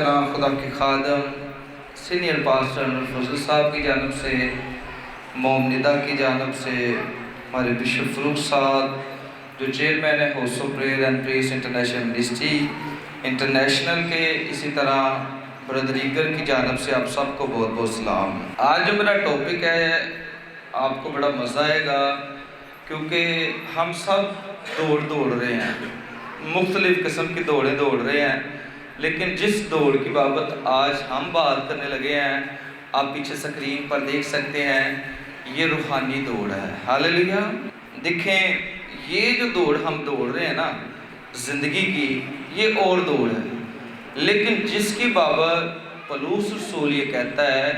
خدا کے خادم senior pastor فضل صاحب کی جانب سے، مومندہ کی جانب سے، ہمارے بشپ فروخ صاحب جو چیئرمین ہے house of prayer and press international ministry international کے، اسی طرح برادر ایگر کی جانب سے آپ سب کو بہت بہت سلام۔ آج جو میرا ٹاپک ہے آپ کو بڑا مزہ آئے گا، کیونکہ ہم سب دوڑ رہے ہیں، مختلف قسم کی دوڑیں دوڑ رہے ہیں، لیکن جس دوڑ کی بابت آج ہم بات کرنے لگے ہیں، آپ پیچھے سکرین پر دیکھ سکتے ہیں، یہ روحانی دوڑ ہے۔ ہاللیلویا۔ دیکھیں، یہ جو دوڑ ہم دوڑ رہے ہیں نا زندگی کی، یہ اور دوڑ ہے، لیکن جس کی بابت پولس رسول یہ کہتا ہے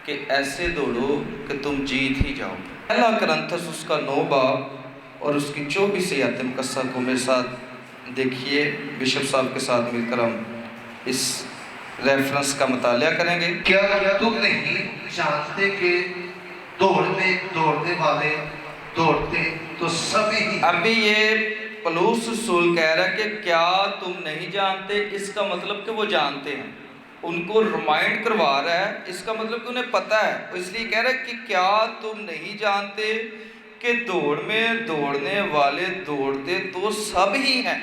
کہ ایسے دوڑو کہ تم جیت ہی جاؤ۔ پہلا کرنتھس اس کا 9 باب اور اس کی 24 آیت مقدسہ کو میرے ساتھ دیکھیے، بشپ صاحب کے ساتھ مل کر ہم اس ریفرنس کا مطالعہ کریں گے۔ کیا تم نہیں جانتے کہ دوڑنے والے دوڑتے تو سبھی ہی۔ ابھی یہ پولس رسول کہہ رہا ہے کہ کیا تم نہیں جانتے، اس کا مطلب کہ وہ جانتے ہیں، ان کو ریمائنڈ کروا رہا ہے، اس کا مطلب کہ انہیں پتہ ہے، اس لیے کہہ رہا ہے کہ کیا تم نہیں جانتے کہ دوڑ میں دوڑنے والے دوڑتے تو سب ہی ہیں،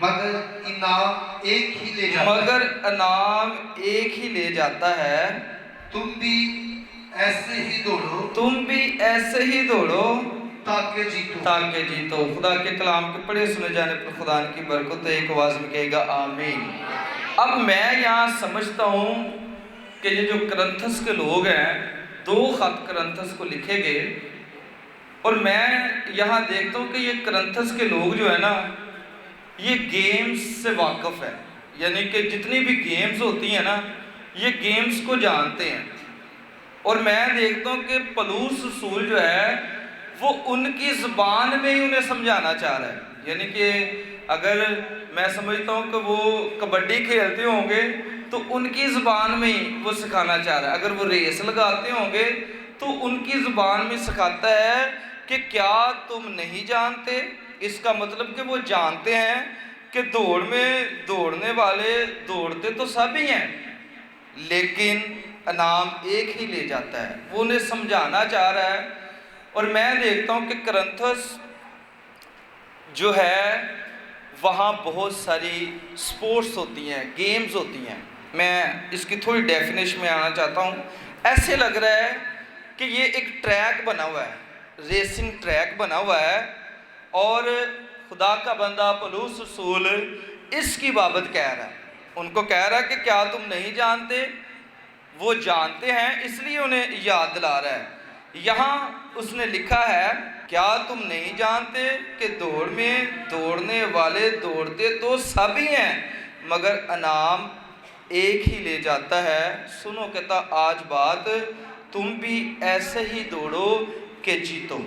مگر انعام ایک ہی لے جاتا ہے۔ مگر انعام ایک ہی لے جاتا ہے۔ تم بھی ایسے ہی دوڑو، تم بھی ایسے ہی دوڑو تاکہ جیتو۔ تاکہ جیتو۔ خدا کے کلام کے پڑھے سنے جانے پر خدا کی برکت ہے، ایک آواز میں کہے گا آمین۔ اب میں یہاں سمجھتا ہوں کہ یہ جو کرنتھس کے لوگ ہیں، 2 خط کرنتھس کو لکھے گئے، اور میں یہاں دیکھتا ہوں کہ یہ کرنتھس کے لوگ جو ہے نا، یہ گیمز سے واقف ہے، یعنی کہ جتنی بھی گیمز ہوتی ہیں نا، یہ گیمز کو جانتے ہیں، اور میں دیکھتا ہوں کہ پولس رسول جو ہے وہ ان کی زبان میں ہی انہیں سمجھانا چاہ رہا ہے، یعنی کہ اگر میں سمجھتا ہوں کہ وہ کبڈی کھیلتے ہوں گے تو ان کی زبان میں ہی وہ سکھانا چاہ رہا ہے، اگر وہ ریس لگاتے ہوں گے تو ان کی زبان میں سکھاتا ہے کہ کیا تم نہیں جانتے، اس کا مطلب کہ وہ جانتے ہیں کہ دوڑ میں دوڑنے والے دوڑتے تو سب ہی ہیں، لیکن انعام ایک ہی لے جاتا ہے، وہ انہیں سمجھانا چاہ رہا ہے۔ اور میں دیکھتا ہوں کہ کرنتھس جو ہے وہاں بہت ساری سپورٹس ہوتی ہیں، گیمز ہوتی ہیں، میں اس کی تھوڑی ڈیفینیشن میں آنا چاہتا ہوں۔ ایسے لگ رہا ہے کہ یہ ایک ٹریک بنا ہوا ہے، ریسنگ ٹریک بنا ہوا ہے، اور خدا کا بندہ پولس رسول اس کی بابت کہہ رہا ہے، ان کو کہہ رہا ہے کہ کیا تم نہیں جانتے، وہ جانتے ہیں اس لیے انہیں یاد دلا رہا ہے۔ یہاں اس نے لکھا ہے کیا تم نہیں جانتے کہ دوڑ میں دوڑنے والے دوڑتے تو سب ہی ہیں، مگر انعام ایک ہی لے جاتا ہے۔ سنو کہتا آج بات، تم بھی ایسے ہی دوڑو کہ جیتو۔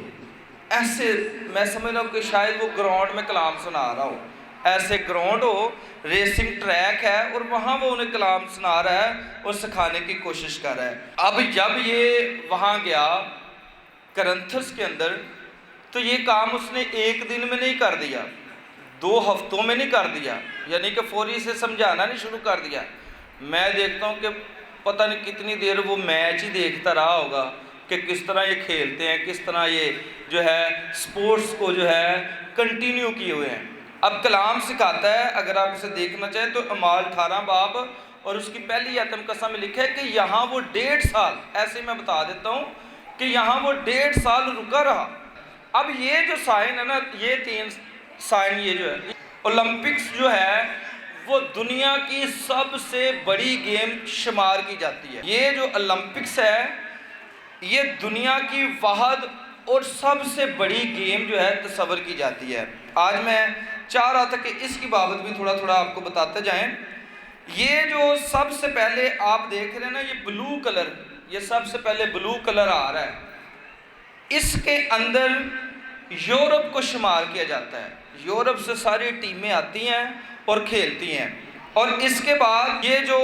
ایسے میں سمجھ رہا ہوں کہ شاید وہ گراؤنڈ میں کلام سنا رہا ہو، ایسے گراؤنڈ ہو، ریسنگ ٹریک ہے، اور وہاں وہ انہیں کلام سنا رہا ہے اور سکھانے کی کوشش کر رہا ہے۔ اب جب یہ وہاں گیا کرنتھس کے اندر، تو یہ کام اس نے ایک دن میں نہیں کر دیا، 2 ہفتوں میں نہیں کر دیا، یعنی کہ فوری سے سمجھانا نہیں شروع کر دیا۔ میں دیکھتا ہوں کہ پتہ نہیں کتنی دیر وہ میچ ہی دیکھتا رہا ہوگا کہ کس طرح یہ کھیلتے ہیں، کس طرح یہ جو ہے سپورٹس کو جو ہے کنٹینیو کیے ہوئے ہیں۔ اب کلام سکھاتا ہے، اگر آپ اسے دیکھنا چاہیں تو اعمال 18 باب اور اس کی پہلی آیت مقدسہ میں لکھا ہے کہ یہاں وہ 1.5 سال، ایسے میں بتا دیتا ہوں کہ یہاں وہ 1.5 سال رکا رہا۔ اب یہ جو سائن ہے نا، یہ 3 سائن، یہ جو ہے اولمپکس جو ہے وہ دنیا کی سب سے بڑی گیم شمار کی جاتی ہے۔ یہ جو اولمپکس ہے یہ دنیا کی واحد اور سب سے بڑی گیم جو ہے تصور کی جاتی ہے۔ آج میں چاہ رہا تھا کہ اس کی بابت بھی تھوڑا تھوڑا آپ کو بتاتے جائیں۔ یہ جو سب سے پہلے آپ دیکھ رہے ہیں نا، یہ بلو کلر، یہ سب سے پہلے بلو کلر آ رہا ہے، اس کے اندر یورپ کو شمار کیا جاتا ہے، یورپ سے ساری ٹیمیں آتی ہیں اور کھیلتی ہیں، اور اس کے بعد یہ جو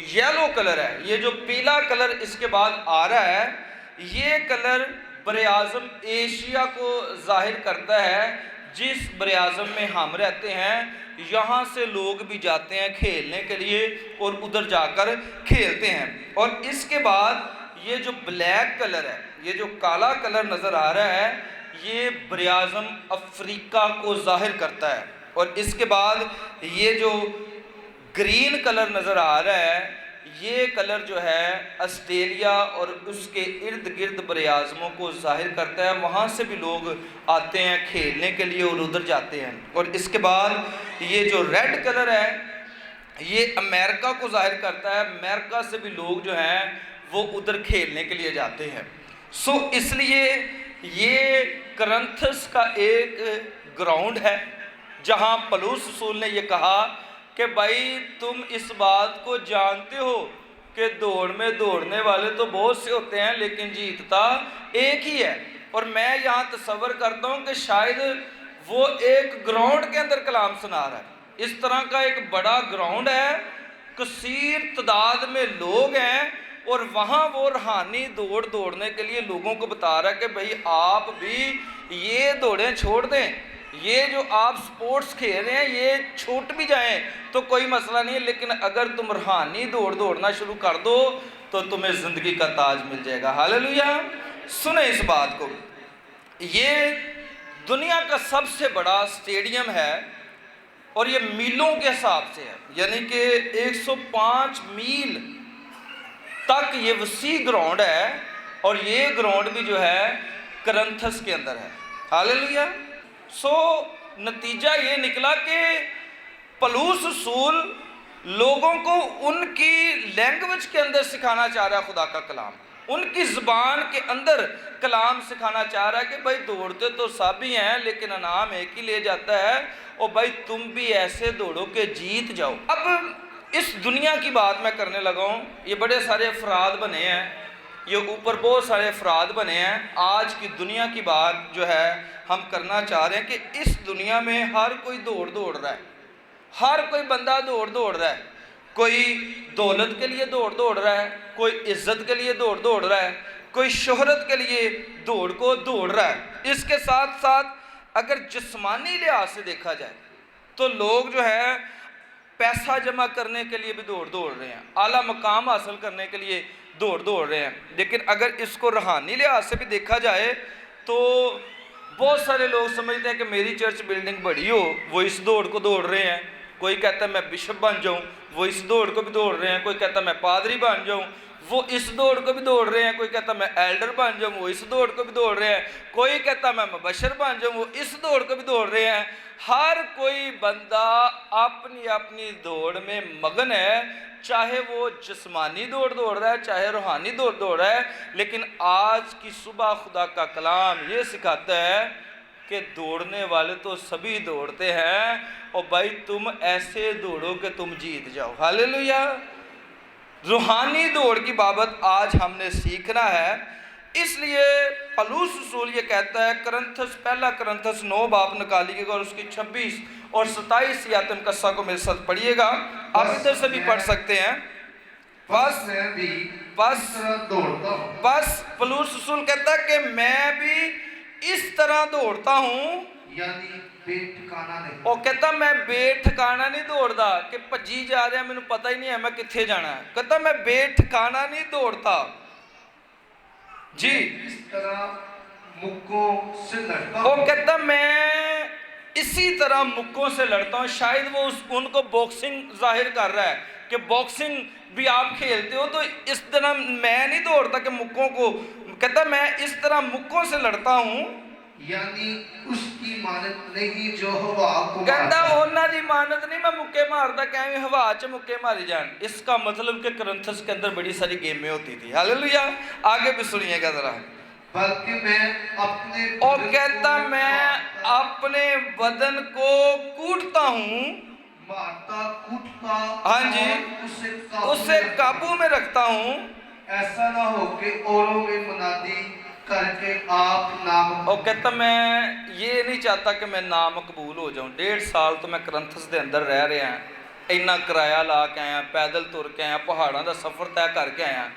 یلو کلر ہے، یہ جو پیلا کلر اس کے بعد آ رہا ہے، یہ کلر براعظم ایشیا کو ظاہر کرتا ہے، जिस बरियाज़म में हम रहते हैं यहाँ से लोग भी जाते हैं खेलने के लिए और उधर जाकर खेलते हैं। और इसके बाद ये जो ब्लैक कलर है, ये जो काला कलर नज़र आ रहा है, ये बरियाज़म अफ्रीका को ज़ाहिर करता है। और इसके बाद ये जो ग्रीन कलर नज़र आ रहा है, ये कलर जो है ऑस्ट्रेलिया और उसके इर्द गिर्द बरियाज़मों को ज़ाहिर करता है। वहाँ से भी लोग आते हैं खेलने के लिए और उधर जाते हैं। और इसके बाद ये जो रेड कलर है, ये अमेरिका को ज़ाहिर करता है। अमेरिका से भी लोग जो हैं वो उधर खेलने के लिए जाते हैं। सो इसलिए ये करंथस का एक ग्राउंड है जहाँ पौलुस रसूल ने ये कहा कि भाई तुम इस बात को जानते हो कि दौड़ में दौड़ने वाले तो बहुत से होते हैं लेकिन जीतता एक ही है। और मैं यहाँ तसव्वुर करता हूँ कि शायद वो एक ग्राउंड के अंदर कलाम सुना रहा है। इस तरह का एक बड़ा ग्राउंड है, कसीर तादाद में लोग हैं और वहाँ वो रूहानी दौड़ दौड़ने के लिए लोगों को बता रहा है कि भाई आप भी ये दौड़ें छोड़ दें, ये जो आप स्पोर्ट्स खेल रहे हैं ये छूट भी जाएं तो कोई मसला नहीं है, लेकिन अगर तुम रूहानी दौड़ दौड़ना शुरू कर दो तो तुम्हें ज़िंदगी का ताज मिल जाएगा। हालेलुया। सुने इस बात को, ये दुनिया का सबसे बड़ा स्टेडियम है और ये मीलों के हिसाब से है, यानी कि 105 मील तक ये वसी ग्राउंड है। और ये ग्राउंड भी जो है करंथस के अंदर है। हालेलुया। सो नतीजा ये निकला कि पौलुस रसूल लोगों को उनकी लैंग्वेज के अंदर सिखाना चाह रहा है खुदा का कलाम, उनकी ज़बान के अंदर कलाम सिखाना चाह रहा है कि भाई दौड़ते तो सब ही हैं लेकिन इनाम एक ही ले जाता है, और भाई तुम भी ऐसे दौड़ो कि जीत जाओ। अब इस दुनिया की बात मैं करने लगा हूँ, ये बड़े सारे अफराद बने हैं, ये ऊपर बहुत सारे अफराद बने हैं। आज की दुनिया की बात जो है हम करना चाह रहे हैं कि इस दुनिया में हर कोई दौड़ रहा है, हर कोई बंदा दौड़ रहा है। कोई दौलत के लिए दौड़ रहा है, कोई इज्जत के लिए दौड़ रहा है, कोई शोहरत के लिए दौड़ रहा है। इसके साथ साथ अगर जिस्मानी लिहाज से देखा जाए तो लोग जो है पैसा जमा करने के लिए भी दौड़ रहे हैं, आला मकाम हासिल करने के लिए दौड़ रहे हैं। लेकिन अगर इसको रूहानी लिहाज से भी देखा जाए तो बहुत सारे लोग समझते हैं कि मेरी चर्च बिल्डिंग बड़ी हो, वो इस दौड़ को दौड़ रहे हैं। कोई कहता है मैं बिशप बन जाऊं, वो इस दौड़ को भी दौड़ रहे हैं। कोई कहता है मैं पादरी बन जाऊं, वो इस दौड़ को भी दौड़ रहे हैं। कोई कहता है मैं एल्डर बन जाऊं, वो इस दौड़ को भी दौड़ रहे हैं। कोई कहता है मैं मुबशर बन जाऊं, वो इस दौड़ को भी दौड़ रहे हैं। हर कोई बंदा अपनी अपनी दौड़ में मगन है, चाहे वो जिस्मानी दौड़ रहा है, चाहे रूहानी दौड़ रहा है। लेकिन आज की सुबह खुदा का कलाम ये सिखाता है कि दौड़ने वाले तो सभी दौड़ते हैं, और भाई तुम ऐसे दौड़ो कि तुम जीत जाओ। हालेलुया। रूहानी दौड़ की बाबत आज हमने सीखना है। इसलिए पौलुस रसूल ये कहता है, करंथस पहला करंथस 9 बाब निकालिएगा और उसकी 26 और 27 आयत कस्सा को मेरे साथ पढ़िएगा। आप इधर से भी पढ़ सकते हैं। बस मैं भी बस इस तरह दौड़ता हूँ। बस पौलुस रसूल कहता है कि मैं भी इस तरह दौड़ता हूँ, यानी बेठिकाना नहीं। और कहता मैं बेठिकाना नहीं दौड़ता कि भजी जा रहा, मैंने पता ही नहीं है मैं कित्थे जाना है। कहता मैं बेठिकाना नहीं दौड़ता जी, इस तरह मुक्कों से लड़ता वो हूँ। कहता मैं इसी तरह मुक्कों से लड़ता हूँ। शायद वो उनको बॉक्सिंग जाहिर कर रहा है कि बॉक्सिंग भी आप खेलते हो, तो इस तरह मैं नहीं दौड़ता कि मुक्कों को। कहता मैं इस तरह मुक्कों से लड़ता हूँ, यानी उसकी मानत नहीं जो हवा को कहता मारता। उन्हों की मानत नहीं मैं मुक्के मारता कि एवं हवा च मुक्के मारी जान। इसका मतलब कि करंथस के अंदर बड़ी सारी गेमें होती थी। हालेलुया। आगे भी सुनिएगा जरा। बल्कि मैं अपने और बदन कहता को मैं अपने बदन को कूटता हूँ, मारता कूटता हाँ जी, और उसे काबू में रखता हूँ। ऐसा ना हो कि औरों में मुनादी करके आप नाम। और कहता मैं ये नहीं चाहता कि मैं नाम कबूल हो जाऊँ। 1.5 साल तो मैं करंथस के अंदर रह रहा हैं, इन्ना किराया ला के आया, पैदल तुर के आया, पहाड़ों का सफ़र तय करके आया।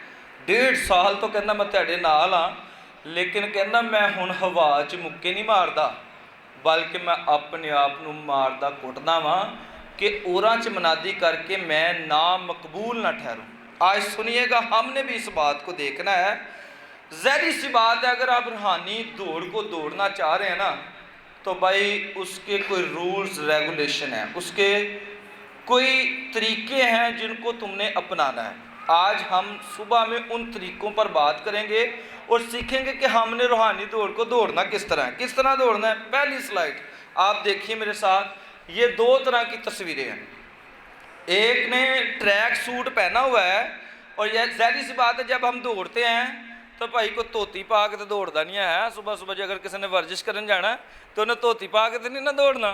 1.5 साल तो कहना मैं तेरे नाल हाँ, लेकिन कहना मैं हुण हवा च मुक्के नहीं मारदा। बल्कि मैं अपने आप नूं मारदा कुटदा वां कि औरां च मनादी करके मैं ना मकबूल ना ठहरूं। आज सुनिएगा, हमने भी इस बात को देखना है। ज़ाहिर सी बात है, अगर आप रूहानी दौड़ को दौड़ना चाह रहे हैं ना, तो भाई उसके कोई रूल्स रेगुलेशन है, उसके कोई तरीके हैं जिनको तुमने अपनाना है। आज हम सुबह में उन तरीक़ों पर बात करेंगे और सीखेंगे कि हमने रूहानी दौड़ को दौड़ना किस तरह है, किस तरह दौड़ना है। पहली स्लाइड आप देखिए मेरे साथ, ये दो तरह की तस्वीरें हैं। एक ने ट्रैक सूट पहना हुआ है, और यह ज़ाहिर सी बात है, जब हम दौड़ते हैं तो भाई को धोती पा के तो दौड़दा नहीं है। सुबह सुबह जो अगर किसी ने वर्जिश करन जाना तो उन्हें धोती पा के तो नहीं ना दौड़ना,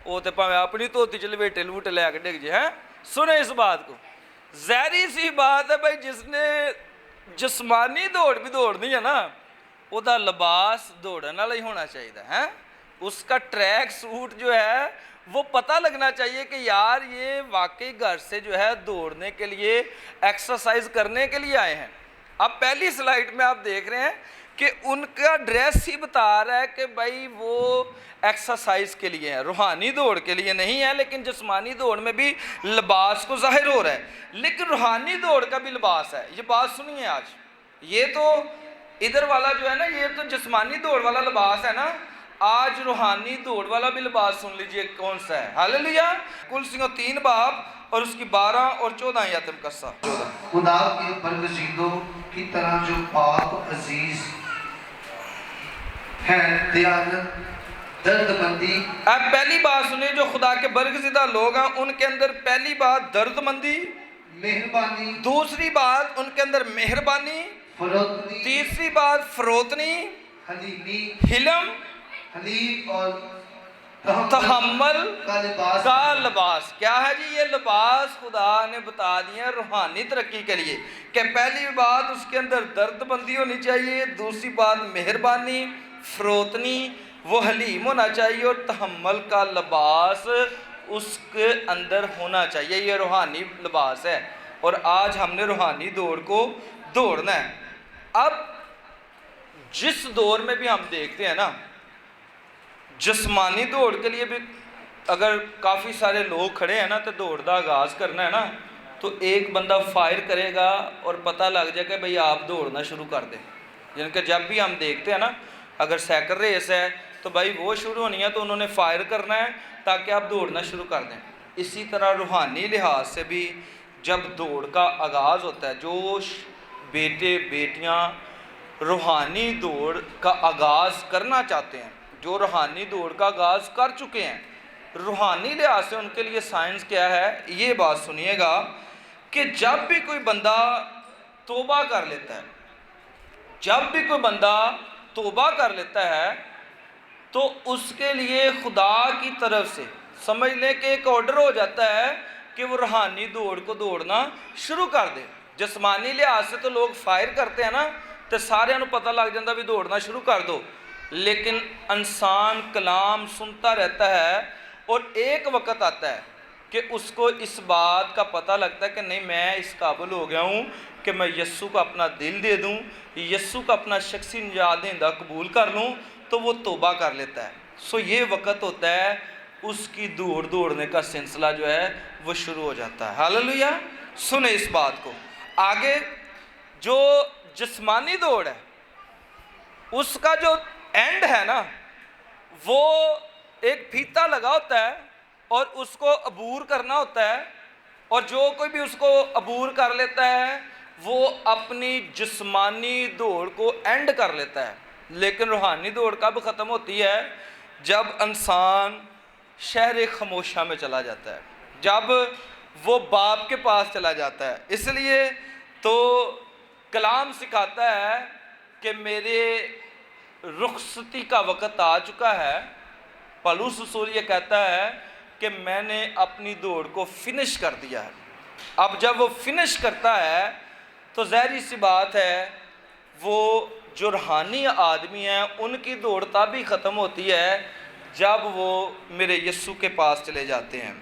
वो तो भावें अपनी धोती च लपेटे लवूटे लैके डिग जाए। हैं, सुने इस बात को। ज़ाहिर सी बात है भाई, जिसने जिस्मानी दौड़ भी दौड़नी है ना, उसका लिबास दौड़न वाला ही होना चाहिए है। उसका ट्रैक सूट जो है वो पता लगना चाहिए कि यार ये वाकई घर से जो है दौड़ने के लिए, एक्सरसाइज करने के लिए आए हैं। अब पहली स्लाइड में आप देख रहे हैं कि उनका ड्रेस ही बता रहा है कि भाई वो एक्सरसाइज के लिए है, रूहानी दौड़ के लिए नहीं है। लेकिन जिस्मानी दौड़ में भी लिबास को ज़ाहिर हो रहा है, लेकिन रूहानी दौड़ का भी लिबास है। ये बात सुनिए, आज ये तो इधर वाला जो है ना, ये तो जिस्मानी दौड़ वाला लिबास है ना, आज रूहानी दौड़ वाला भी लिबास सुन लीजिए कौन सा है। हालेलुया। कुलसियों 3 बाब और उसकी 12 और 14 आयत का 14। खुदा के बरगज़ीदों की तरह जो पाक अजीज है, दयानत, दर्दमंदी। अब पहली बात सुनिए, जो खुदा के बरगज़ीदा लोग हैं उनके अंदर पहली बात दर्दमंदी, मेहरबानी, दूसरी बात उनके अंदर मेहरबानी, फरोतनी, तीसरी बात फरोतनी, हलीमी, हिलम, हलीम और तहम्मुल का का लिबास। क्या है जी? ये लिबास खुदा ने बता दिया रूहानी तरक्की के लिए कि पहली बात उसके अंदर दर्दबंदी होनी चाहिए, दूसरी बात मेहरबानी, फरोतनी, वो हलीम होना चाहिए, और तहम्मुल का लिबास उसके अंदर होना चाहिए। ये रूहानी लिबास है, और आज हमने रूहानी दौड़ को दौड़ना है। अब जिस दौर में भी हम देखते हैं ना, जिस्मानी दौड़ के लिए भी अगर काफ़ी सारे लोग खड़े हैं ना, तो दौड़ का आगाज़ करना है ना, तो एक बंदा फायर करेगा और पता लग जाएगा भाई आप दौड़ना शुरू कर दें। यानी कि जब भी हम देखते हैं ना, अगर साइकिल रेस है तो भाई वो शुरू होनी है, तो उन्होंने फायर करना है ताकि आप दौड़ना शुरू कर दें। इसी तरह रूहानी लिहाज से भी जब दौड़ का आगाज़ होता है, जो बेटे बेटियाँ रूहानी दौड़ का आगाज़ करना चाहते हैं, जो रूहानी दौड़ का आगाज़ कर चुके हैं, रूहानी लिहाज से उनके लिए साइंस क्या है, ये बात सुनिएगा कि जब भी कोई बंदा तौबा कर लेता है, जब भी कोई बंदा तौबा कर लेता है, तो उसके लिए खुदा की तरफ से समझ लें कि एक ऑर्डर हो जाता है कि वो रूहानी दौड़ को दौड़ना शुरू कर दे। जिस्मानी लिहाज से तो लोग फायर करते हैं ना, तो सारे पता लग जाता भी दौड़ना शुरू कर दो, लेकिन इंसान कलाम सुनता रहता है, और एक वक्त आता है कि उसको इस बात का पता लगता है कि नहीं, मैं इस काबिल हो गया हूँ कि मैं यस्सु को अपना दिल दे दूँ, यस्सु को अपना शख्सी निजात देंदा कबूल कर लूँ, तो वो तौबा कर लेता है। सो ये वक्त होता है, उसकी दौड़ने का सिलसिला जो है वो शुरू हो जाता है। हालेलुया। सुने इस बात को। आगे जो जिस्मानी दौड़ है, उसका जो एंड है ना, वो एक फीता लगा होता है और उसको अबूर करना होता है, और जो कोई भी उसको अबूर कर लेता है वो अपनी जिस्मानी दौड़ को एंड कर लेता है। लेकिन रूहानी दौड़ कब ख़त्म होती है? जब इंसान शहर खामोशा में चला जाता है, जब वो बाप के पास चला जाता है। इसलिए तो कलाम सिखाता है कि मेरे रुखसती का वक़्त आ चुका है। पौलुस रसूल ये कहता है कि मैंने अपनी दौड़ को फिनिश कर दिया है। अब जब वो फिनिश करता है तो ज़ाहिर सी बात है, वो जो रूहानी आदमी हैं उनकी दौड़ तब भी ख़त्म होती है जब वो मेरे यस्सु के पास चले जाते हैं।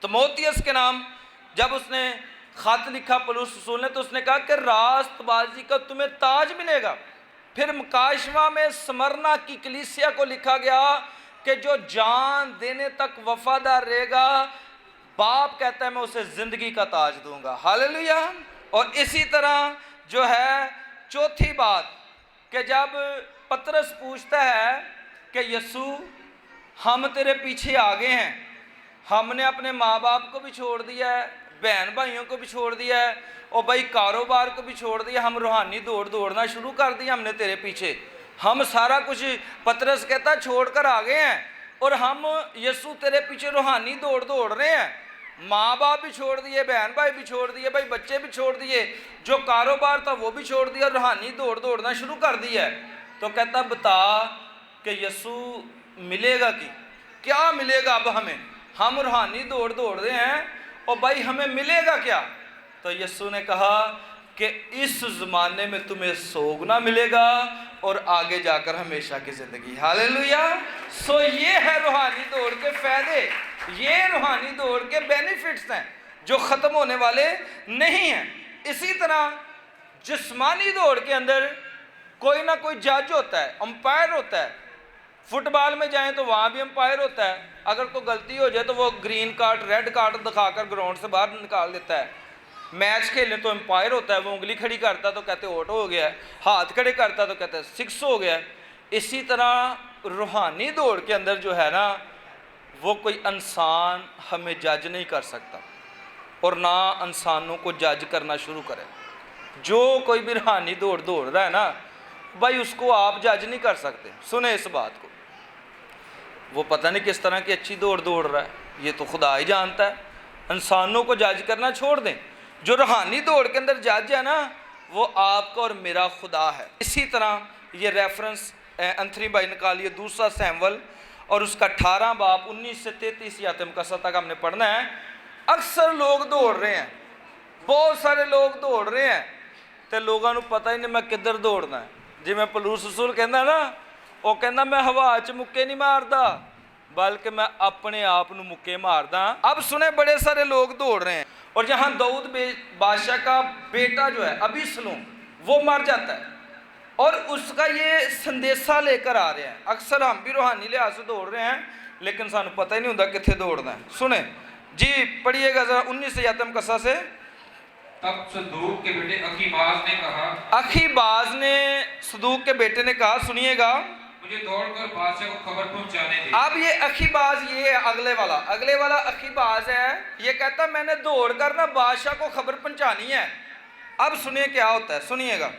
तिमोथियस के नाम जब उसने ख़त लिखा पौलुस रसूल ने, तो उसने कहा कि रास्तबाजी का तुम्हें ताज मिलेगा। फिर मकाशवा में स्मरना की कलीसिया को लिखा गया کہ جو جان دینے تک وفادار رہے گا باپ کہتا ہے میں اسے زندگی کا تاج دوں گا. ہاللیلویا. اور اسی طرح جو ہے چوتھی بات کہ جب پترس پوچھتا ہے کہ یسوع ہم تیرے پیچھے آگے ہیں, ہم نے اپنے ماں باپ کو بھی چھوڑ دیا ہے, بہن بھائیوں کو بھی چھوڑ دیا ہے, اور بھائی کاروبار کو بھی چھوڑ دیا, ہم روحانی دوڑنا شروع کر دیا ہم نے تیرے پیچھے, ہم سارا کچھ پترس کہتا چھوڑ کر آگے ہیں, اور ہم یسوع تیرے پیچھے روحانی دوڑ رہے ہیں, ماں باپ بھی چھوڑ دیے, بہن بھائی بھی چھوڑ دیے, بھائی بچے بھی چھوڑ دیے, جو کاروبار تھا وہ بھی چھوڑ دیا, روحانی دوڑنا شروع کر دیا ہے. تو کہتا بتا کہ یسوع ملے گا کی کیا ملے گا اب ہمیں, ہم روحانی دوڑ رہے ہیں اور بھائی ہمیں ملے گا کیا. تو یسوع نے کہا کہ اس زمانے میں تمہیں سوگنا ملے گا اور آگے جا کر ہمیشہ کی زندگی. ہاللیلویا. سو یہ ہے روحانی دوڑ کے فائدے, یہ روحانی دوڑ کے بینیفٹس ہیں جو ختم ہونے والے نہیں ہیں. اسی طرح جسمانی دوڑ کے اندر کوئی نہ کوئی جج ہوتا ہے, امپائر ہوتا ہے. فٹ بال میں جائیں تو وہاں بھی امپائر ہوتا ہے, اگر کوئی غلطی ہو جائے تو وہ گرین کارڈ ریڈ کارڈ دکھا کر گراؤنڈ سے باہر نکال دیتا ہے. میچ کھیلیں تو امپائر ہوتا ہے, وہ انگلی کھڑی کرتا تو کہتے آؤٹ ہو گیا ہے, ہاتھ کھڑے کرتا تو کہتے سکس ہو گیا ہے. اسی طرح روحانی دوڑ کے اندر جو ہے نا وہ کوئی انسان ہمیں جج نہیں کر سکتا اور نہ انسانوں کو جج کرنا شروع کرے. جو کوئی بھی روحانی دوڑ رہا ہے نا بھائی اس کو آپ جج نہیں کر سکتے. سنیں اس بات کو, وہ پتہ نہیں کس طرح کی اچھی دوڑ رہا ہے, یہ تو خدا ہی جانتا ہے. انسانوں کو جج کرنا چھوڑ دیں. جو روحانی دوڑ کے اندر جج ہے نا وہ آپ کا اور میرا خدا ہے. اسی طرح یہ ریفرنس انتھنی بھائی نکالیے دوسرا سیمول اور اس کا 18 باب 19 سے 33 آیت مقدسہ تک ہم نے پڑھنا ہے. اکثر لوگ دوڑ رہے ہیں, بہت سارے لوگ دوڑ رہے ہیں تو لوگوں کو پتہ ہی نہیں میں کدھر دوڑنا ہے. جی میں پلوس رسول کہنا نا, وہ کہنا میں ہوا چ مکے نہیں ماردا بلکہ میں اپنے آپ نو مکے ماردا. اب سنیں بڑے سارے لوگ دوڑ رہے ہیں, اور جہاں داؤد بادشاہ کا بیٹا جو ہے ابیسلوم وہ مر جاتا ہے اور اس کا یہ سندیسہ لے کر آ رہے ہیں. اکثر ہم بھی روحانی لحاظ سے دوڑ رہے ہیں لیکن سانو پتہ ہی نہیں ہوتا کتنے دوڑنا ہے. سنیں جی پڑھیے گا ذرا 19 آیت مقدسہ سے. تب صدوق کے بیٹے اخیباز نے کہا, اخیباز نے صدوق کے بیٹے نے کہا, سنیے گا, مجھے دوڑ کر بادشاہ کو خبر پہنچانے دے. اب یہ اخیباز یہ ہے اگلے والا اخیباز ہے, یہ کہتا میں نے دوڑ کر نا بادشاہ کو خبر پہنچانی ہے. اب سنیے کیا ہوتا ہے, سنیے گا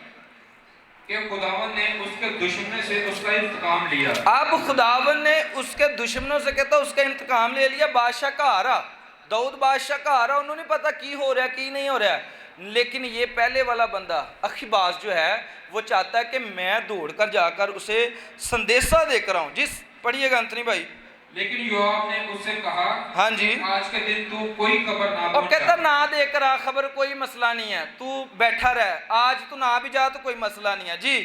کہ خداوند نے اس کے دشمنوں سے اس کا انتقام لیا. اب خداوند نے اس کے دشمنوں سے کہتا اس کا انتقام لے لیا. بادشاہ کا آ رہا, داؤد بادشاہ کا آ رہا, انہوں نے پتا کی ہو رہا ہے کی نہیں ہو رہا ہے. لیکن یہ پہلے والا بندہ اخیباز جو ہے وہ چاہتا ہے کہ میں دوڑ کر جا کر اسے سندیسہ دے کر آؤں. جس پڑھیے گا انتنی بھائی. لیکن یوآب نے اس سے کہا, ہاں جی, آج کے دن تو کوئی خبر نہ اور کہتا پہنچا. نہ دے کر آ خبر, کوئی مسئلہ نہیں ہے, تو بیٹھا رہ, آج تو نہ بھی جا تو کوئی مسئلہ نہیں ہے. جی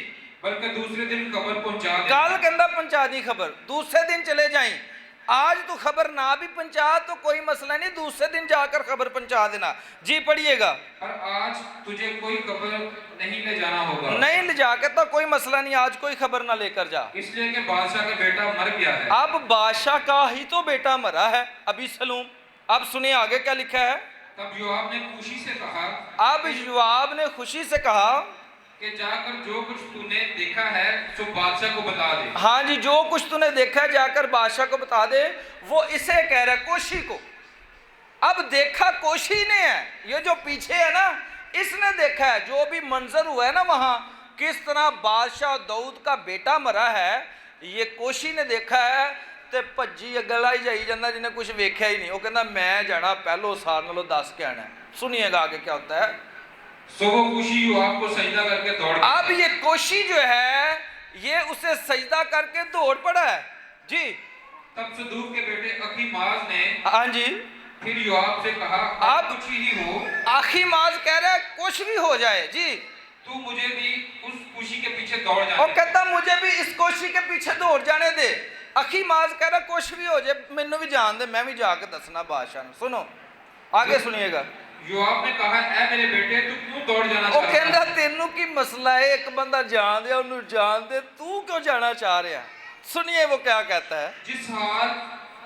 بلکہ دوسرے دن خبر پہنچا دے. کل کے اندر پہنچا دی خبر, دوسرے دن چلے جائیں, آج تو خبر نہ بھی پہنچا تو کوئی مسئلہ نہیں, دوسرے دن جا کر خبر پہنچا دینا. جی پڑھیے گا. اور آج تجھے کوئی خبر نہیں لے جانا ہوگا. نہیں لے جا کے تو کوئی مسئلہ نہیں, آج کوئی خبر نہ لے کر جا, اس لیے کہ بادشاہ کا بیٹا مر گیا ہے. اب بادشاہ کا ہی تو بیٹا مرا ہے ابیسلوم. اب سنیں آگے کیا لکھا ہے. تب یوآب نے خوشی سے کہا, اب یوآب نے خوشی سے کہا کہ جا کر جو کچھ تو نے دیکھا ہے سو بادشاہ کو بتا دے. ہاں جی, جو کچھ تو نے دیکھا ہے جا کر بادشاہ کو بتا دے. وہ اسے کہہ رہا ہے کوشی کو. اب دیکھا کوشی نے ہے, یہ جو پیچھے ہے نا اس نے دیکھا ہے جو بھی منظر ہوا ہے نا وہاں کس طرح بادشاہ داؤد کا بیٹا مرا ہے, یہ کوشی نے دیکھا ہے. تے پجی اگلا ہی جائی جانا جنہیں کچھ ویکھیا ہی نہیں, وہ کہنا میں جانا پہلو سار نالو 10 کے آنا ہے. سنیے گا آگے کیا ہوتا ہے. سو وہ خوشی یوآب کو سجدہ کر کے دوڑ گیا. اب یہ کوشی جو ہے یہ اسے سجدہ کر کے دوڑ پڑا ہے. جی تب صدوق کے بیٹے اخیماز نے ہاں جی, پھر یوآب سے کہا, اب کچھ ہی ہو. اخیماز کہہ رہا ہے کچھ بھی ہو جائے. جی تو مجھے بھی اس خوشی کے پیچھے دوڑ اور جانے. کہتا مجھے بھی اس کوشی کے پیچھے دوڑ جانے دے. اخیماز کہہ رہا کچھ بھی ہو جائے مینوں بھی جان دے, میں بھی جا کے دسنا بادشاہ نے. سنو آگے سنیے گا. یوآب نے کہا, اے میرے بیٹے تو کیوں دوڑ جانا وہ چاہتا کہندا ہے؟ تینوں کی مسئلہ ہے, ایک بندہ جان دے انہوں جان دے, تو کیوں جانا چاہ رہا ہے. सुनिए वो क्या कहता है। जिस हाल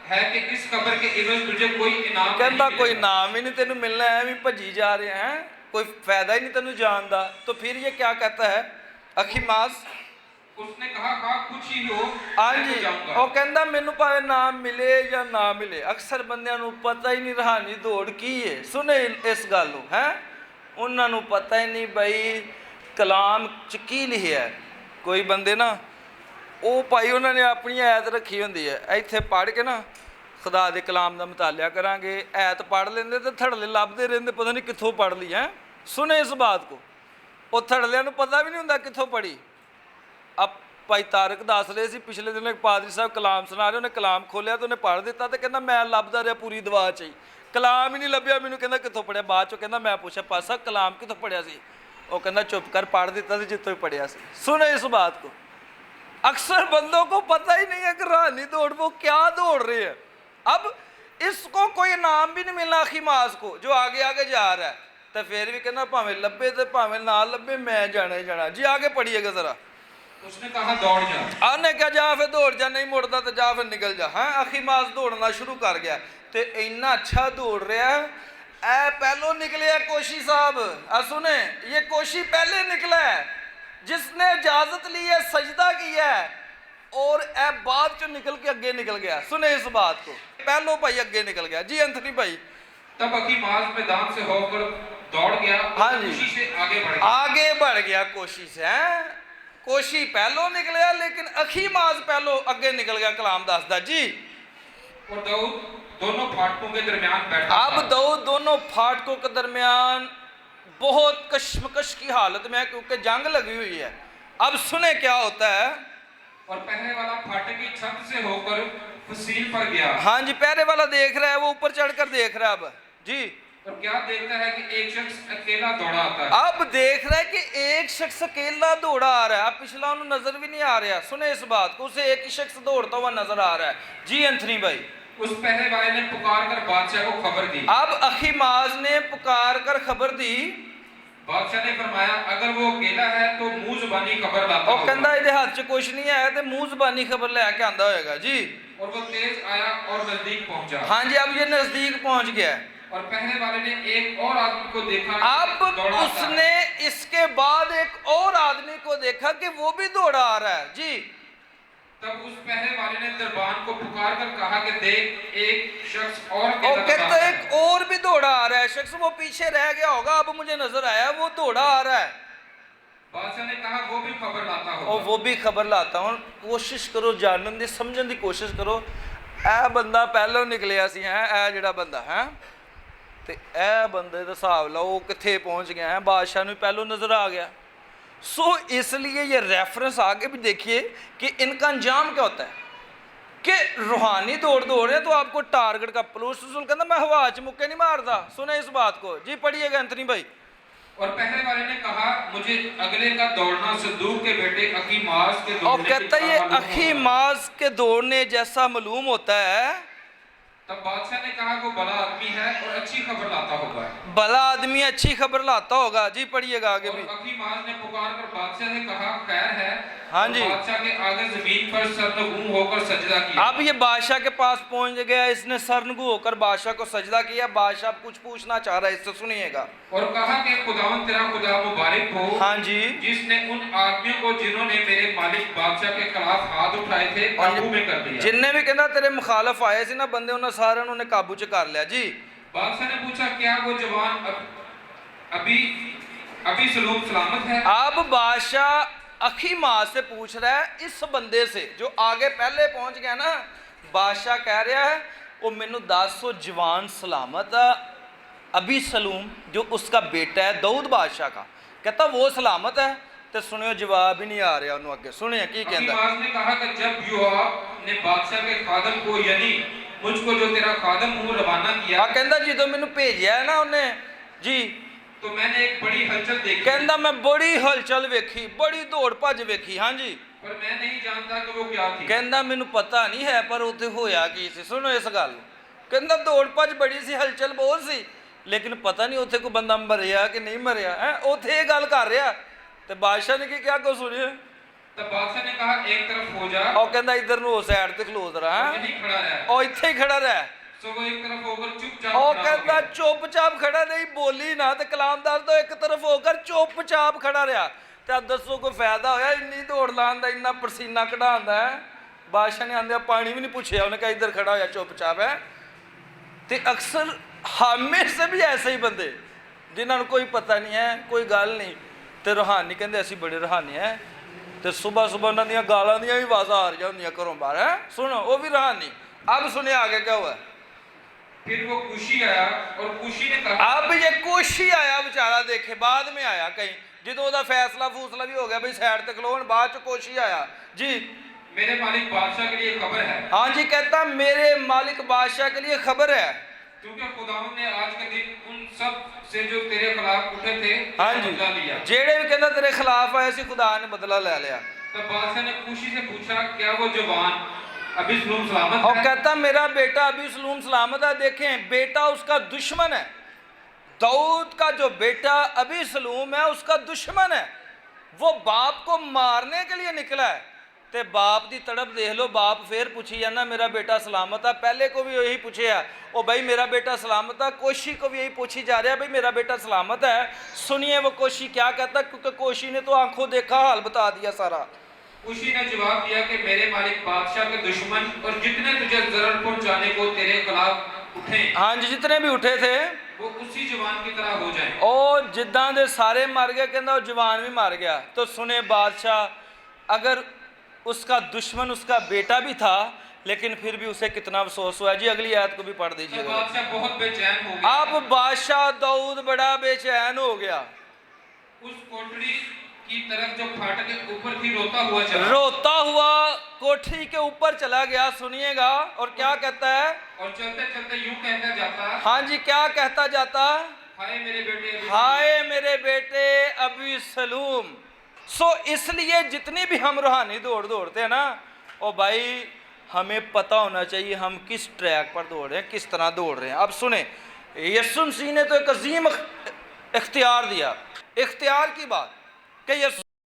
है कि इस कब्र के इवज तुझे कोई इनाम कहता नहीं कोई मिलेगा। नाम ही नहीं तेनू मिलना है, भी भजी जा रहे हैं, कोई फायदा ही नहीं तेनू जानदा। तो फिर ये क्या कहता है अखीमास? उसने कहा हाँ कुछ ही हो, हाँ मैं जी, तो जाऊंगा। वो कहता मैनू भावे नाम मिले या ना मिले, अक्सर बंदियां नू पता ही नहीं रूहानी दौड़ की है। सुने इस गल नू है, उन्हां नू पता ही नहीं बई कलाम च की लिखिया है। कोई बंदे ना ਉਹ ਭਾਈ ਉਹਨਾਂ ਨੇ ਆਪਣੀ ਐਤ ਰੱਖੀ ਹੁੰਦੀ ਹੈ, ਇੱਥੇ ਪੜ੍ਹ ਕੇ ਨਾ ਖੁਦਾ ਦੇ ਕਲਾਮ ਦਾ ਮਤਾਲਿਆ ਕਰਾਂਗੇ, ਐਤ ਪੜ੍ਹ ਲੈਂਦੇ ਤੇ ਥੜਲੇ ਲੱਭਦੇ ਰਹਿੰਦੇ, ਪਤਾ ਨਹੀਂ ਕਿੱਥੋਂ ਪੜ੍ਹ ਲਈ ਹੈ। ਸੁਨੇ ਇਸ ਬਾਤ ਕੋ, ਉਹ ਥੜਲਿਆਂ ਨੂੰ ਪਤਾ ਵੀ ਨਹੀਂ ਹੁੰਦਾ ਕਿੱਥੋਂ ਪੜ੍ਹੀ। ਅਬ ਭਾਈ ਤਾਰਕ ਦੱਸ ਰਹੇ ਸੀ ਪਿਛਲੇ ਦਿਨ ਇੱਕ ਪਾਦਰੀ ਸਾਹਿਬ ਕਲਾਮ ਸੁਣਾ ਰਹੇ, ਉਹਨੇ ਕਲਾਮ ਖੋਲਿਆ ਤੇ ਉਹਨੇ ਪੜ੍ਹ ਦਿੱਤਾ ਤੇ ਕਹਿੰਦਾ ਮੈਂ ਲੱਭਦਾ ਰਿਹਾ ਪੂਰੀ ਦਵਾ 'ਚ ਹੀ, ਕਲਾਮ ਹੀ ਨਹੀਂ ਲੱਭਿਆ ਮੈਨੂੰ। ਕਹਿੰਦਾ ਕਿੱਥੋਂ ਪੜ੍ਹਿਆ? ਬਾਅਦ 'ਚੋਂ ਕਹਿੰਦਾ ਮੈਂ ਪੁੱਛਿਆ ਪਾਸਾ ਕਲਾਮ ਕਿੱਥੋਂ ਪੜ੍ਹਿਆ ਸੀ? ਉਹ ਕਹਿੰਦਾ ਚੁੱਪ ਕਰ, ਪੜ੍ਹ ਦਿੱਤਾ ਸੀ ਜਿੱਥੋਂ ਹੀ ਪੜ੍ਹਿਆ ਸੀ। ਸੁਨੇ ਇਸ ਬਾਤ ਕੋ, अक्सर बंदों को पता ही नहीं है कि रूहानी दौड़ वो क्या दौड़ रहे हैं। अब इसको कोई नाम भी नहीं मिलना अखीमास को जो आगे आगे जा रहा है, तो फिर भी कहना भावें लब्बे तो भावें ना लब्बे मैं जाना ही जाना। जी आगे पढ़िएगा जरा। उसने कहा दौड़ जा। आने क्या जा फिर दौड़ जा, नहीं मुड़ता तो जा फिर निकल जा। हाँ अखीमास दौड़ना शुरू कर गया तो इन्ना अच्छा दौड़ रहा है। ए पहलो निकले है कोशी साहब, सुने ये कोशी पहले निकला है जिसने इजाजत ली है, सजदा किया है, और ए बाद चो निकल के अगे निकल गया। सुने इस बात को, पहलो भाई अगे निकल गया। जी एंथनी भाई। तब अखीमास मैदान से होकर दौड़ गया, हाँ जी, खुशी से आगे बढ़ गया। आगे बढ़ गया कोशी से। हैं कोशी पहलो निकलिया लेकिन अखीमास पहलो अगे निकल गया। कलाम दसदा जी। और दाऊद दोनों फाटकों के दरमियान बैठा अब था। दाऊद दोनों फाटकों के दरमियान बहुत कश्मकश की हालत में है क्योंकि जंग लगी हुई है। अब सुने क्या होता है। और पहले वाला फाटक की छत से होकर फसील पर गया। हाँ जी, पहले वाला देख रहा है, वो ऊपर चढ़कर देख रहा है। अब जी और क्या देखता है कि एक शख्स अकेला दौड़ा आता है। अब देख रहा है कि एक शख्स अकेला दौड़ा आ रहा है। अब पिछला उन्हें नजर भी नहीं आ रहा। सुने इस बात को, उसे एक ही शख्स दौड़ता हुआ नजर आ रहा है। जी एंथनी भाई। उस पहले वाले ने पुकार कर बादशाह को खबर दी। अब अखीमास ने पुकार कर खबर दी। बादशाह ने फरमाया अगर वो अकेला है तो मुंह जुबानी खबर लाता और कहता ਇਹਦੇ ਹੱਥ 'ਚ ਕੁਝ ਨਹੀਂ ਹੈ ਤੇ ਮੂੰਹ ਜ਼ਬਾਨੀ ਖਬਰ ਲੈ ਕੇ ਆਂਦਾ ਹੋਏਗਾ। जी और वो तेज आया और नजदीक पहुंचा। हाँ जी, अब ये नजदीक पहुंच गया। और पहले वाले ने एक और आदमी को देखा। अब दौड़ा आता है। उसने इसके बाद एक और आदमी को देखा कि वो भी दौड़ा आ रहा है। जी तब उस पहले वाले ने दरबान को पुकार कर कहा कि देख एक शख्स और और कहता है एक और भी दौड़ा आ रहा है शख्स, वो पीछे रह गया होगा, अब मुझे नजर आया वो दौड़ा आ रहा है। बादशाह ने कहा वो भी खबर लाता और होगा। वो भी खबर लाता हूँ। कोशिश करो जानने दी समझने की कोशिश करो। ए बंदा पहलों निकलिया सी है, ए जिहड़ा बंदा है ते ए बंदे दा हिसाब लाओ कित्थे पहुंच गया है। बादशाह नूं पहलों नजर आ गया। सो इसलिए ये रेफरेंस आगे भी देखिए कि इनका अंजाम क्या होता है कि रूहानी दौड़ दौड़ रहे तो आपको टारगेट का पुलिस कहता मैं हवा च मुक्के नहीं मारता। सुने इस बात को। जी पढ़िएगा एंथनी भाई। और पहले वाले ने कहा मुझे अगले का दौड़ना सदूक के बेटे अखीमास के और दौड़ने की कहता तरह ये मालूम होगा। अखीमास के दौड़ने जैसा मालूम होता है। तब बादशाह ने कहा वो भला आदमी है और अच्छी खबर लाता होगा। भला आदमी अच्छी खबर लाता होगा। जी पढ़िएगा आगे और भी। अखीमास ने पुकार कर बादशाह से कहा खैर है। हाँ और जी। बादशाह के आगे जमीन पर सरनगू होकर सजदा किया। अब ये बादशाह के पास पहुंच गया, इसने सरनगू होकर बादशाह को सजदा किया। बादशाह कुछ पूछना चाह रहा है, इससे सुनिएगा। और कहा कि खुदावन तेरा खुदा मुबारक हो। हाँ जी। जिसने उन आदमियों को जिन्होंने मेरे मालिक बादशाह के खिलाफ हाथ उठाए थे काबू में कर दिया। जिन्ने भी कहना तेरे मुखालफ आए सी ना बंदे, उन्हें सारे उन्होंने काबू च कर लिया। जी बादशाह ने पूछा क्या वो जवान अभी सलूम सलामत है। अब बादशाह अखीमास से पूछ रहा है इस बंदे से जो आगे पहले पहुंच गया ना। बादशाह कह रहा है वो मैनू 10 जवान सलामत है। अभी सलूम जो उसका बेटा है दाऊद बादशाह का, कहता वो सलामत है। तो सुनियो जवाब ही नहीं आ रहा उन्होंने। अगे सुनिए की कहता। अखीमास ने कहा कि जब योआब ने बादशाह के खादम को यानी मुझको जो तेरा खादम हूँ रवाना किया। कहता जो मैनू भेजा है ना उन्हें जी, तो मैंने एक बड़ी हलचल देखी। कहता मैं बड़ी हलचल वेखी, बड़ी दौड़ भज वेखी। हाँ जी। पर मैं नहीं जानता कि वो क्या थी। कहता मैनू पता नहीं है पर उत्थे होया की सी। सुनो इस गल। कहता दौड़ भज बड़ी सी, हलचल बहुत सी, लेकिन पता नहीं उत्थे कोई बंदा मरिया कि नहीं मरिया है। उत्थे ये गल कर रहा तो बादशाह ने की क्या को सुनिए। तब बादशाह ने कहा एक तरफ हो जा ਉਹ ਕਹਿੰਦਾ ਇੱਧਰ ਨੂੰ ਹੋ ਸਾਈਡ ਤੇ ਖਲੋ ਜ਼ਰਾ और ਹੈਂ। यहीं खड़ा रह। ਉਹ ਇੱਥੇ ਹੀ ਖੜਾ ਰਹਿ। सो वो एक तरफ होकर चुपचाप ਉਹ खड़ा हो ਕਹਿੰਦਾ गया। ਚੁੱਪਚਾਪ ਖੜਾ ਨਹੀਂ, ਬੋਲੀ ਨਾ। ਤੇ ਕਲਾਮਦਾਰ ਤੋਂ ਇੱਕ ਤਰਫ ਹੋ ਕਰ ਚੁੱਪਚਾਪ ਖੜਾ ਰਿਹਾ। ਤੇ ਆ ਦੱਸੋ ਕੋਈ ਫਾਇਦਾ ਹੋਇਆ ਇੰਨੀ ਦੌੜ ਲਾਉਣ ਦਾ, ਇੰਨਾ ਪਸੀਨਾ ਕਢਾਉਂਦਾ ਹੈ। ਬਾਦਸ਼ਾਹ ਨੇ ਆਂਦਿਆਂ ਪਾਣੀ ਵੀ ਨਹੀਂ ਪੁੱਛਿਆ, ਉਹਨੇ ਕਿਹਾ ਇੱਧਰ ਖੜਾ ਹੋਇਆ ਚੁੱਪਚਾਪ ਹੈ। ਤੇ ਅਕਸਰ ਹਾਮੇ ਸੇ ਵੀ ਐਸੇ ਹੀ ਬੰਦੇ ਜਿਨ੍ਹਾਂ ਨੂੰ ਕੋਈ ਪਤਾ ਨਹੀਂ ਹੈ, ਕੋਈ ਗੱਲ ਨਹੀਂ, ਤੇ ਰੂਹਾਨੀ ਕਹਿੰਦੇ ਅਸੀਂ ਬੜੇ ਰੂਹਾਨੀ ਹੈ। ਤੇ ਸਵੇਰ ਸਵੇਰ ਉਹਨਾਂ ਦੀਆਂ ਗਾਲਾਂ ਦੀਆਂ ਵੀ ਆਵਾਜ਼ਾਂ ਆ ਰਹੀਆਂ ਹੁੰਦੀਆਂ ਘਰੋਂ ਬਾਹਰ ਹੈ। ਸੁਣੋ ਉਹ ਵੀ ਰੂਹਾਨੀ। अब सुने आगे क्या हुआ। फिर वो कुशी आया और कुशी ने कहा अब ये कुशी आया बेचारा, देखे बाद में आया कहीं जो ਉਹਦਾ फैसला फूसला भी हो गया भाई साइड तक खलोन, बाद च कुशी आया जी मेरे मालिक बादशाह के लिए खबर है। हाँ जी, कहता मेरे मालिक बादशाह के लिए खबर है क्योंकि खुदावंद ने आज के दिन उन सब से जो तेरे खिलाफ उठे थे हाँ जी, बदला लिया। जेड़े भी कहता तेरे खिलाफ आए सी खुदा ने बदला ले लिया। तब बादशाह ने कुशी से पूछा क्या वो जवान अभी सलामत और है? कहता मेरा बेटा अभी सलामत है। देखें बेटा उसका दुश्मन है, दाऊद का जो बेटा अभी सलूम है उसका दुश्मन है। वो बाप को मारने के लिए निकला है। ते बाप की तड़प देख लो, बाप फिर पूछी जाना मेरा बेटा सलामत है। पहले को भी यही पूछे है ओ भाई मेरा बेटा सलामत है। कोशी को भी यही पूछी जा रहा है भाई मेरा बेटा सलामत है। सुनिए वो कोशी क्या कहता, क्योंकि कोशी ने तो आंखों देखा हाल बता दिया सारा। उसी ने जवाब दिया कि मेरे मालिक बादशाह के दुश्मन और जितने तुझे जरर पहुंचाने को तेरे खिलाफ उठे, हाँ जी, जितने भी उठे थे वो उसी जवान की तरह हो जाए। ਉਹ ਜਿੱਦਾਂ ਦੇ ਸਾਰੇ ਮਰ ਗਏ, ਕਹਿੰਦਾ ਉਹ ਜਵਾਨ ਵੀ ਮਰ गया। तो सुने बादशाह अगर उसका दुश्मन उसका बेटा भी था लेकिन फिर भी उसे कितना अफसोस हुआ। जी अगली आयत को भी पढ़ तब दीजिएगा। बादशाह बहुत बेचैन हो गया। अब बादशाह दाऊद बड़ा बेचैन हो गया, उस कोठरी की तरफ जो फाटक के ऊपर थी रोता हुआ चला। रोता हुआ कोठरी के ऊपर चला गया। सुनिएगा और क्या कहता है, और चलते चलते यूं कहता जाता, हाँ जी क्या कहता जाता, हाय मेरे बेटे अबीसलूम। हाय मेरे बेटे अबी सलूम। सो इसलिए जितनी भी हम रूहानी दौड़ते हैं ना, ओ भाई हमें पता होना चाहिए हम किस ट्रैक पर दौड़ रहे हैं, किस तरह दौड़ रहे हैं। अब सुने यीशु मसीह ने तो एक अजीम इख्तियार दिया, इख्तियार की बात कि यीशु